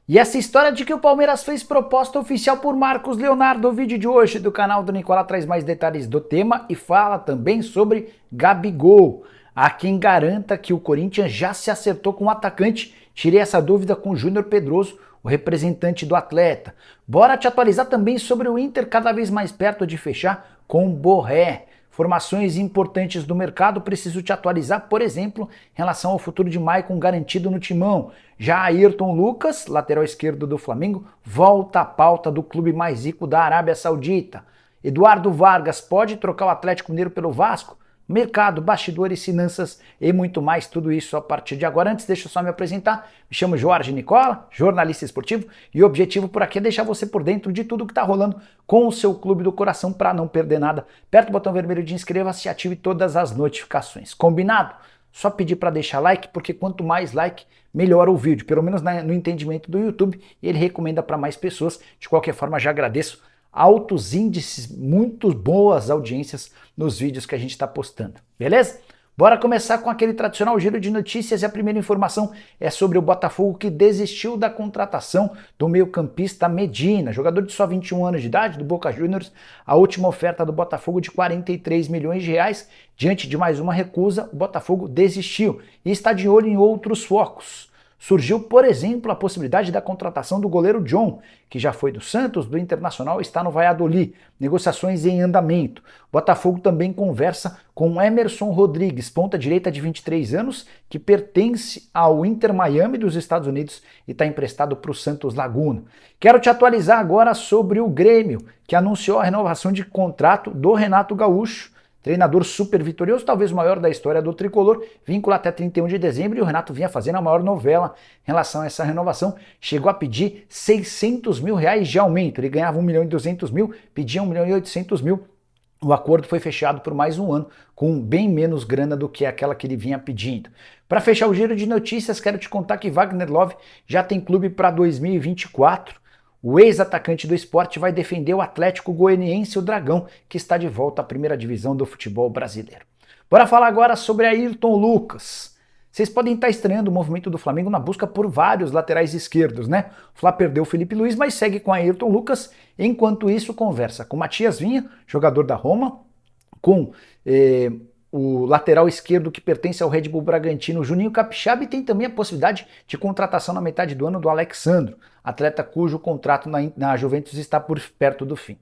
E essa história de que o Palmeiras fez proposta oficial por Marcos Leonardo, o vídeo de hoje do canal do Nicola traz mais detalhes do tema e fala também sobre Gabigol. Há quem garanta que o Corinthians já se acertou com o atacante. Tirei essa dúvida com o Júnior Pedroso, o representante do atleta. Bora te atualizar também sobre o Inter cada vez mais perto de fechar com o Borré. Informações importantes do mercado, preciso te atualizar, por exemplo, em relação ao futuro de Maicon garantido no timão. Já Ayrton Lucas, lateral esquerdo do Flamengo, volta à pauta do clube mais rico da Arábia Saudita. Eduardo Vargas pode trocar o Atlético Mineiro pelo Vasco? Mercado, bastidores, finanças e muito mais, tudo isso a partir de agora. Antes, deixa eu só me apresentar. Me chamo Jorge Nicola, jornalista esportivo, e o objetivo por aqui é deixar você por dentro de tudo que está rolando com o seu clube do coração para não perder nada. Aperta o botão vermelho de inscreva-se e ative todas as notificações. Combinado? Só pedir para deixar like, porque quanto mais like, melhor o vídeo. Pelo menos no entendimento do YouTube, ele recomenda para mais pessoas. De qualquer forma, já agradeço. Altos índices, muito boas audiências nos vídeos que a gente está postando, beleza? Bora começar com aquele tradicional giro de notícias e a primeira informação é sobre o Botafogo que desistiu da contratação do meio-campista Medina, jogador de só 21 anos de idade, do Boca Juniors. A última oferta do Botafogo de 43 milhões de reais, diante de mais uma recusa, o Botafogo desistiu e está de olho em outros focos. Surgiu, por exemplo, a possibilidade da contratação do goleiro John, que já foi do Santos, do Internacional, está no Valladolid. Negociações em andamento. Botafogo também conversa com Emerson Rodrigues, ponta-direita de 23 anos, que pertence ao Inter Miami dos Estados Unidos e está emprestado para o Santos Laguna. Quero te atualizar agora sobre o Grêmio, que anunciou a renovação de contrato do Renato Gaúcho, treinador super vitorioso, talvez o maior da história do tricolor, vínculo até 31 de dezembro, e o Renato vinha fazendo a maior novela em relação a essa renovação, chegou a pedir 600 mil reais de aumento, ele ganhava 1 milhão e 200 mil, pedia 1 milhão e 800 mil, o acordo foi fechado por mais um ano, com bem menos grana do que aquela que ele vinha pedindo. Para fechar o giro de notícias, quero te contar que Wagner Love já tem clube para 2024, o ex-atacante do Sport vai defender o Atlético Goianiense, o Dragão, que está de volta à primeira divisão do futebol brasileiro. Bora falar agora sobre Ayrton Lucas. Vocês podem estar estranhando o movimento do Flamengo na busca por vários laterais esquerdos, né? O Fla perdeu o Felipe Luiz, mas segue com Ayrton Lucas. Enquanto isso, conversa com Matias Vinha, jogador da Roma, com o lateral esquerdo que pertence ao Red Bull Bragantino, Juninho Capixaba, e tem também a possibilidade de contratação na metade do ano do Alexandro, atleta cujo contrato na Juventus está por perto do fim.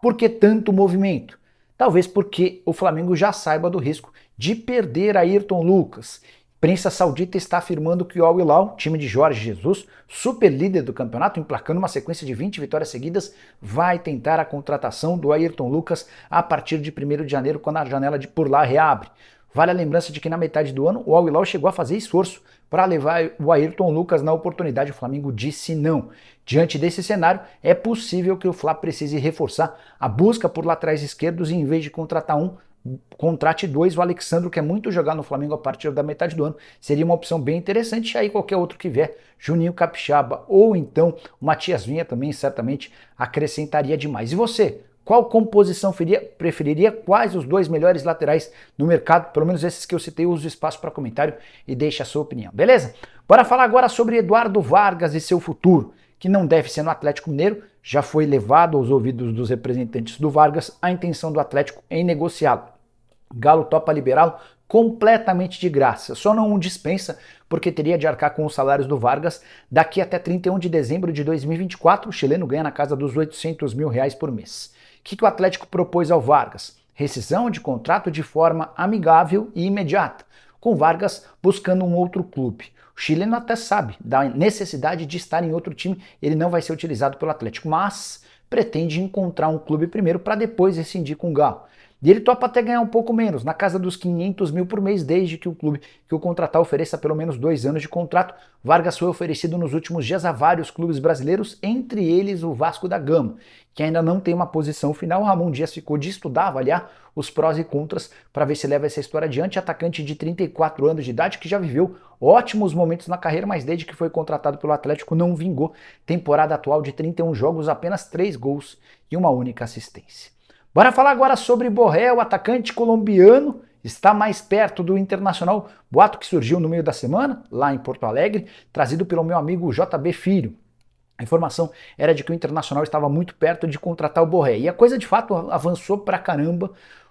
Por que tanto movimento? Talvez porque o Flamengo já saiba do risco de perder Ayrton Lucas. A imprensa saudita está afirmando que o Al Hilal, time de Jorge Jesus, super líder do campeonato, emplacando uma sequência de 20 vitórias seguidas, vai tentar a contratação do Ayrton Lucas a partir de 1º de janeiro, quando a janela de por lá reabre. Vale a lembrança de que na metade do ano o Al Hilal chegou a fazer esforço para levar o Ayrton Lucas na oportunidade, o Flamengo disse não. Diante desse cenário, é possível que o Fla precise reforçar a busca por laterais esquerdos e, em vez de contratar um, contrate dois. O Alexandro quer muito jogar no Flamengo a partir da metade do ano, seria uma opção bem interessante. E aí qualquer outro que vier, Juninho Capixaba ou então o Matias Vinha também certamente acrescentaria demais. E você? Qual composição preferiria? Quais os dois melhores laterais no mercado? Pelo menos esses que eu citei, use o espaço para comentário e deixe a sua opinião, beleza? Bora falar agora sobre Eduardo Vargas e seu futuro, que não deve ser no Atlético Mineiro. Já foi levado aos ouvidos dos representantes do Vargas a intenção do Atlético em negociá-lo. Galo topa liberá-lo completamente de graça, só não o dispensa porque teria de arcar com os salários do Vargas. Daqui até 31 de dezembro de 2024, o chileno ganha na casa dos 800 mil reais por mês. O que o Atlético propôs ao Vargas? Rescisão de contrato de forma amigável e imediata, com Vargas buscando um outro clube. O chileno até sabe da necessidade de estar em outro time, ele não vai ser utilizado pelo Atlético, mas pretende encontrar um clube primeiro para depois rescindir com o Galo. E ele topa até ganhar um pouco menos, na casa dos 500 mil por mês, desde que o clube que o contratar ofereça pelo menos 2 anos de contrato. Vargas foi oferecido nos últimos dias a vários clubes brasileiros, entre eles o Vasco da Gama, que ainda não tem uma posição final. Ramon Dias ficou de estudar, avaliar os prós e contras para ver se leva essa história adiante. Atacante de 34 anos de idade que já viveu ótimos momentos na carreira, mas desde que foi contratado pelo Atlético não vingou. Temporada atual de 31 jogos, apenas 3 gols e uma única assistência. Bora falar agora sobre Borré, o atacante colombiano, está mais perto do Internacional. Boato que surgiu no meio da semana, lá em Porto Alegre, trazido pelo meu amigo JB Filho. A informação era de que o Internacional estava muito perto de contratar o Borré. E a coisa de fato avançou pra caramba.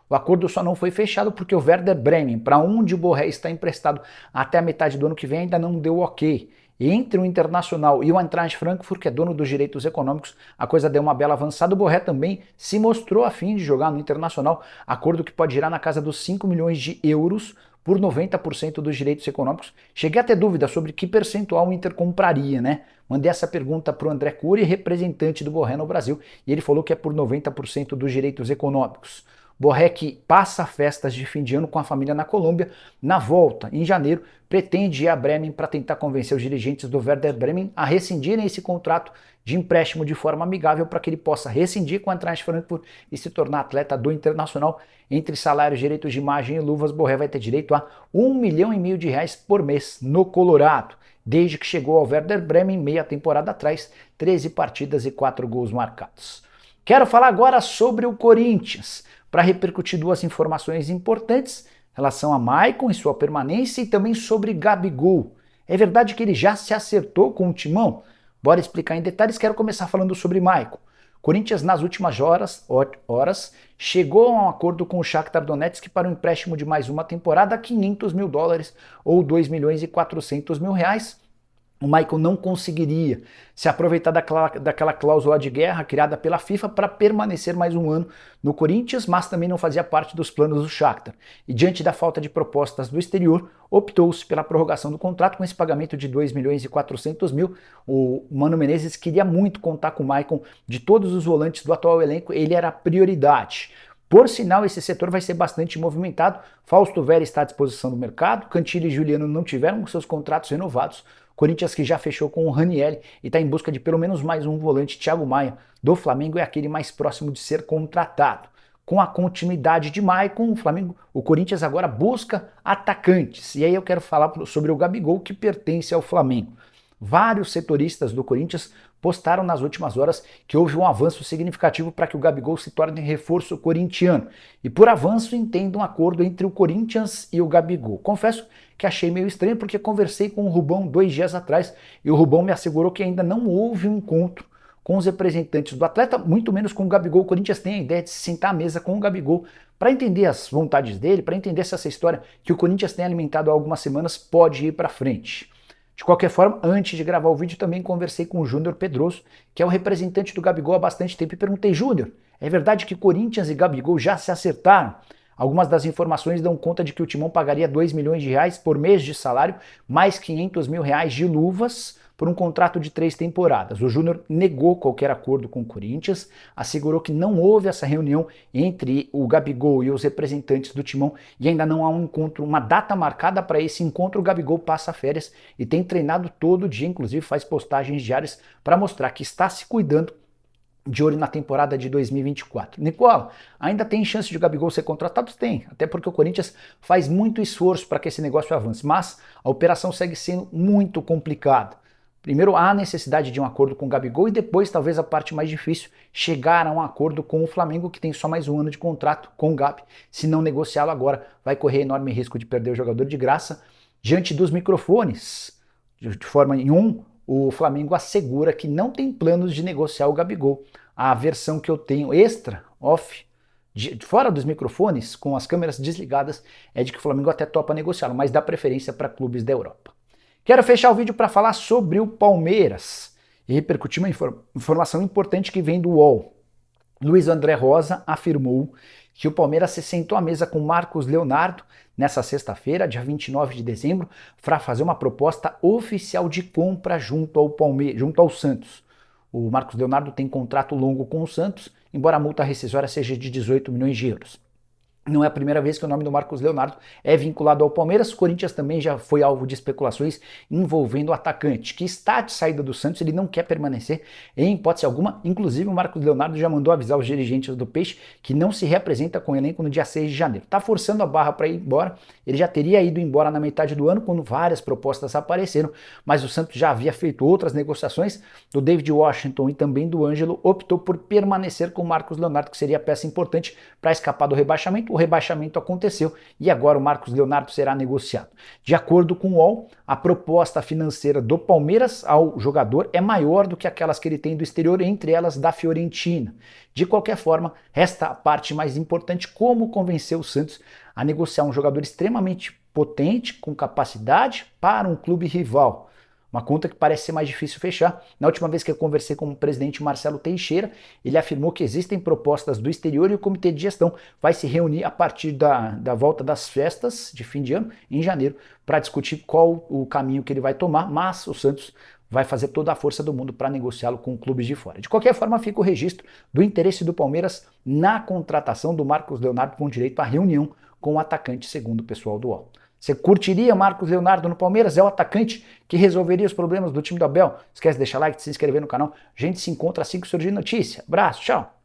O acordo só não foi fechado porque o Werder Bremen, para onde o Borré está emprestado até a metade do ano que vem, ainda não deu ok. Entre o Internacional e o Eintracht Frankfurt, que é dono dos direitos econômicos, a coisa deu uma bela avançada. O Borré também se mostrou afim de jogar no Internacional, acordo que pode girar na casa dos 5 milhões de euros por 90% dos direitos econômicos. Cheguei a ter dúvida sobre que percentual o Inter compraria, né? Mandei essa pergunta para o André Cury, representante do Borré no Brasil, e ele falou que é por 90% dos direitos econômicos. Borré, que passa festas de fim de ano com a família na Colômbia, na volta, em janeiro, pretende ir a Bremen para tentar convencer os dirigentes do Werder Bremen a rescindirem esse contrato de empréstimo de forma amigável para que ele possa rescindir com a Eintracht Frankfurt e se tornar atleta do Internacional. Entre salários, direitos de imagem e luvas, Borré vai ter direito a R$1,5 milhão por mês no Colorado, desde que chegou ao Werder Bremen meia temporada atrás, 13 partidas e 4 gols marcados. Quero falar agora sobre o Corinthians, para repercutir duas informações importantes em relação a Maicon e sua permanência e também sobre Gabigol. É verdade que ele já se acertou com o Timão? Bora explicar em detalhes. Quero começar falando sobre Maicon. Corinthians, nas últimas horas chegou a um acordo com o Shakhtar Donetsk para um empréstimo de mais uma temporada a $500 mil ou R$2,4 milhões. O Maicon não conseguiria se aproveitar daquela cláusula de guerra criada pela FIFA para permanecer mais um ano no Corinthians, mas também não fazia parte dos planos do Shakhtar. E diante da falta de propostas do exterior, optou-se pela prorrogação do contrato com esse pagamento de R$2,4 milhões. O Mano Menezes queria muito contar com o Maicon. De todos os volantes do atual elenco, ele era a prioridade. Por sinal, esse setor vai ser bastante movimentado. Fausto Vera está à disposição do mercado, Cantillo e Juliano não tiveram seus contratos renovados. Corinthians, que já fechou com o Ranieri e está em busca de pelo menos mais um volante, Thiago Maia, do Flamengo, é aquele mais próximo de ser contratado. Com a continuidade de Maicon, o Corinthians agora busca atacantes. E aí eu quero falar sobre o Gabigol, que pertence ao Flamengo. Vários setoristas do Corinthians postaram nas últimas horas que houve um avanço significativo para que o Gabigol se torne reforço corintiano. E por avanço entendo um acordo entre o Corinthians e o Gabigol. Confesso que achei meio estranho porque conversei com o Rubão 2 dias atrás e o Rubão me assegurou que ainda não houve um encontro com os representantes do atleta, muito menos com o Gabigol. O Corinthians tem a ideia de se sentar à mesa com o Gabigol para entender as vontades dele, para entender se essa história que o Corinthians tem alimentado há algumas semanas pode ir para frente. De qualquer forma, antes de gravar o vídeo, também conversei com o Júnior Pedroso, que é o representante do Gabigol há bastante tempo, e perguntei: Júnior, é verdade que Corinthians e Gabigol já se acertaram? Algumas das informações dão conta de que o Timão pagaria R$2 milhões por mês de salário, mais R$500 mil de luvas, por um contrato de 3 temporadas. O Júnior negou qualquer acordo com o Corinthians, assegurou que não houve essa reunião entre o Gabigol e os representantes do Timão e ainda não há um encontro, uma data marcada para esse encontro. O Gabigol passa férias e tem treinado todo dia, inclusive faz postagens diárias para mostrar que está se cuidando, de olho na temporada de 2024. Nicola, ainda tem chance de o Gabigol ser contratado? Tem, até porque o Corinthians faz muito esforço para que esse negócio avance, mas a operação segue sendo muito complicada. Primeiro, há necessidade de um acordo com o Gabigol e depois, talvez a parte mais difícil, chegar a um acordo com o Flamengo, que tem só mais um ano de contrato com o Gabi. Se não negociá-lo agora, vai correr enorme risco de perder o jogador de graça. Diante dos microfones, de forma nenhuma, o Flamengo assegura que não tem planos de negociar o Gabigol. A versão que eu tenho extra, off, fora dos microfones, com as câmeras desligadas, é de que o Flamengo até topa negociá-lo, mas dá preferência para clubes da Europa. Quero fechar o vídeo para falar sobre o Palmeiras e repercutir uma informação importante que vem do UOL. Luiz André Rosa afirmou que o Palmeiras se sentou à mesa com Marcos Leonardo nessa sexta-feira, dia 29 de dezembro, para fazer uma proposta oficial de compra junto ao Santos. O Marcos Leonardo tem contrato longo com o Santos, embora a multa rescisória seja de 18 milhões de euros. Não é a primeira vez que o nome do Marcos Leonardo é vinculado ao Palmeiras. O Corinthians também já foi alvo de especulações envolvendo o atacante, que está de saída do Santos, ele não quer permanecer em hipótese alguma. Inclusive o Marcos Leonardo já mandou avisar os dirigentes do Peixe que não se representa com o elenco no dia 6 de janeiro. Está forçando a barra para ir embora. Ele já teria ido embora na metade do ano, quando várias propostas apareceram, mas o Santos já havia feito outras negociações. Do David Washington e também do Ângelo optou por permanecer com o Marcos Leonardo, que seria peça importante para escapar do rebaixamento. rebaixamento aconteceu e agora o Marcos Leonardo será negociado. De acordo com o UOL, a proposta financeira do Palmeiras ao jogador é maior do que aquelas que ele tem do exterior, entre elas da Fiorentina. De qualquer forma, resta a parte mais importante: como convencer o Santos a negociar um jogador extremamente potente, com capacidade, para um clube rival. Uma conta que parece ser mais difícil fechar. Na última vez que eu conversei com o presidente Marcelo Teixeira, ele afirmou que existem propostas do exterior e o comitê de gestão vai se reunir a partir da volta das festas de fim de ano, em janeiro, para discutir qual o caminho que ele vai tomar, mas o Santos vai fazer toda a força do mundo para negociá-lo com clubes de fora. De qualquer forma, fica o registro do interesse do Palmeiras na contratação do Marcos Leonardo, com direito à reunião com o atacante, segundo o pessoal do UOL. Você curtiria Marcos Leonardo no Palmeiras? É o atacante que resolveria os problemas do time do Abel? Esquece de deixar like, de se inscrever no canal. A gente se encontra assim que surgir notícia. Abraço, tchau!